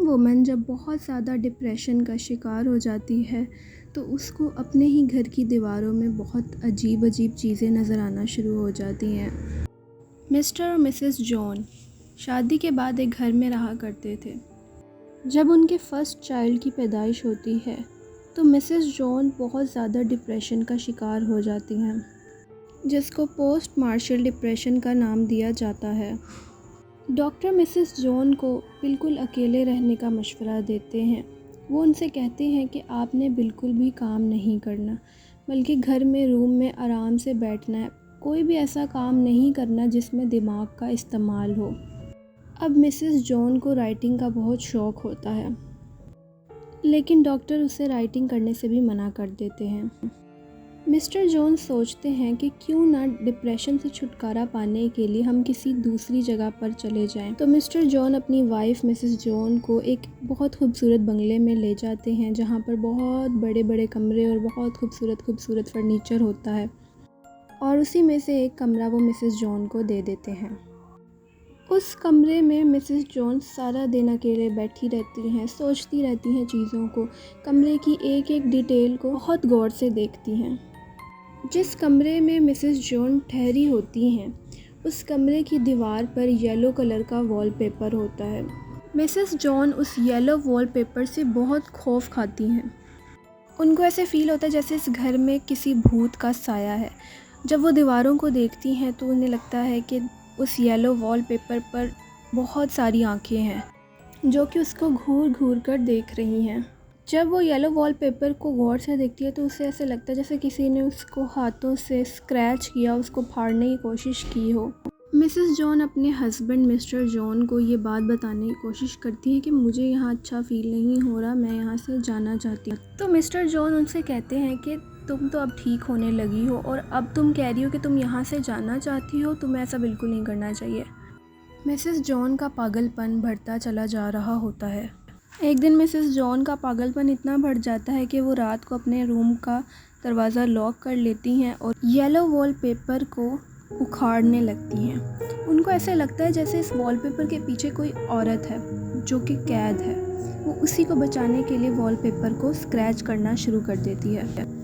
Woman जब बहुत ज़्यादा डिप्रेशन का शिकार हो जाती है तो उसको अपने ही घर की दीवारों में बहुत अजीब अजीब चीज़ें नज़र आना शुरू हो जाती हैं। मिस्टर और मिसेस जॉन शादी के बाद एक घर में रहा करते थे। जब उनके फर्स्ट चाइल्ड की पैदाइश होती है तो मिसेस जॉन बहुत ज़्यादा डिप्रेशन का शिकार हो जाती हैं, जिसको पोस्ट मार्शल डिप्रेशन का नाम दिया जाता है। डॉक्टर मिसेस जॉन को बिल्कुल अकेले रहने का मशवरा देते हैं। वो उनसे कहते हैं कि आपने बिल्कुल भी काम नहीं करना, बल्कि घर में रूम में आराम से बैठना है। कोई भी ऐसा काम नहीं करना जिसमें दिमाग का इस्तेमाल हो। अब मिसेस जॉन को राइटिंग का बहुत शौक़ होता है, लेकिन डॉक्टर उसे राइटिंग करने से भी मना कर देते हैं। मिस्टर जॉन सोचते हैं कि क्यों ना डिप्रेशन से छुटकारा पाने के लिए हम किसी दूसरी जगह पर चले जाएं। तो मिस्टर जॉन अपनी वाइफ मिसेस जॉन को एक बहुत खूबसूरत बंगले में ले जाते हैं, जहां पर बहुत बड़े बड़े कमरे और बहुत खूबसूरत फर्नीचर होता है, और उसी में से एक कमरा वो मिसेस जॉन को दे देते हैं। उस कमरे में मिसेस जॉन सारा दिन अकेले बैठी रहती हैं, सोचती रहती हैं चीज़ों को, कमरे की एक एक डिटेल को बहुत गौर से देखती हैं। जिस कमरे में मिसेस जॉन ठहरी होती हैं उस कमरे की दीवार पर येलो कलर का वॉलपेपर होता है। मिसेस जॉन उस येलो वॉलपेपर से बहुत खौफ खाती हैं। उनको ऐसे फ़ील होता है जैसे इस घर में किसी भूत का साया है। जब वो दीवारों को देखती हैं तो उन्हें लगता है कि उस येलो वॉलपेपर पर बहुत सारी आंखें हैं जो कि उसको घूर घूर कर देख रही हैं। जब वो येलो वॉलपेपर को गौर से देखती है तो उसे ऐसे लगता है जैसे किसी ने उसको हाथों से स्क्रैच किया, उसको फाड़ने की कोशिश की हो। मिसेस जॉन अपने हस्बैंड मिस्टर जॉन को ये बात बताने की कोशिश करती है कि मुझे यहाँ अच्छा फ़ील नहीं हो रहा, मैं यहाँ से जाना चाहती हूँ। तो मिस्टर जॉन उनसे कहते हैं कि तुम तो अब ठीक होने लगी हो और अब तुम कह रही हो कि तुम यहाँ से जाना चाहती हो, तुम्हें ऐसा बिल्कुल नहीं करना चाहिए। मिसेस जॉन का पागलपन बढ़ता चला जा रहा होता है। एक दिन मिसेस जॉन का पागलपन इतना बढ़ जाता है कि वो रात को अपने रूम का दरवाज़ा लॉक कर लेती हैं और येलो वॉलपेपर को उखाड़ने लगती हैं। उनको ऐसे लगता है जैसे इस वॉलपेपर के पीछे कोई औरत है जो कि कैद है। वो उसी को बचाने के लिए वॉलपेपर को स्क्रैच करना शुरू कर देती है,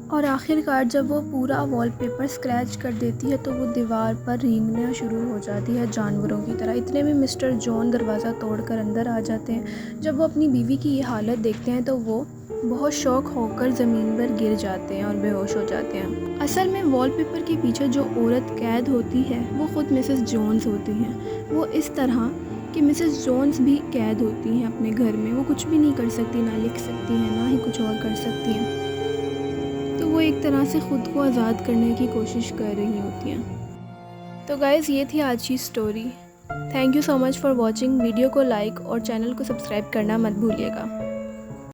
और आखिरकार जब वो पूरा वॉलपेपर स्क्रैच कर देती है तो वो दीवार पर रेंगना शुरू हो जाती है जानवरों की तरह। इतने में मिस्टर जॉन दरवाज़ा तोड़कर अंदर आ जाते हैं। जब वो अपनी बीवी की ये हालत देखते हैं तो वो बहुत शौक होकर ज़मीन पर गिर जाते हैं और बेहोश हो जाते हैं। असल में वॉलपेपर के पीछे जो औरत कैद होती है वो ख़ुद मिसेस जॉन्स होती हैं। वो इस तरह कि मिसेस जॉन्स भी कैद होती हैं अपने घर में। वो कुछ भी नहीं कर सकती, ना लिख सकती हैं, ना ही कुछ और कर सकती हैं। तो वो एक तरह से ख़ुद को आज़ाद करने की कोशिश कर रही होती हैं। तो गाइज़, ये थी आज की story. Thank you so much for watching. Video को लाइक और चैनल को सब्सक्राइब करना मत भूलिएगा।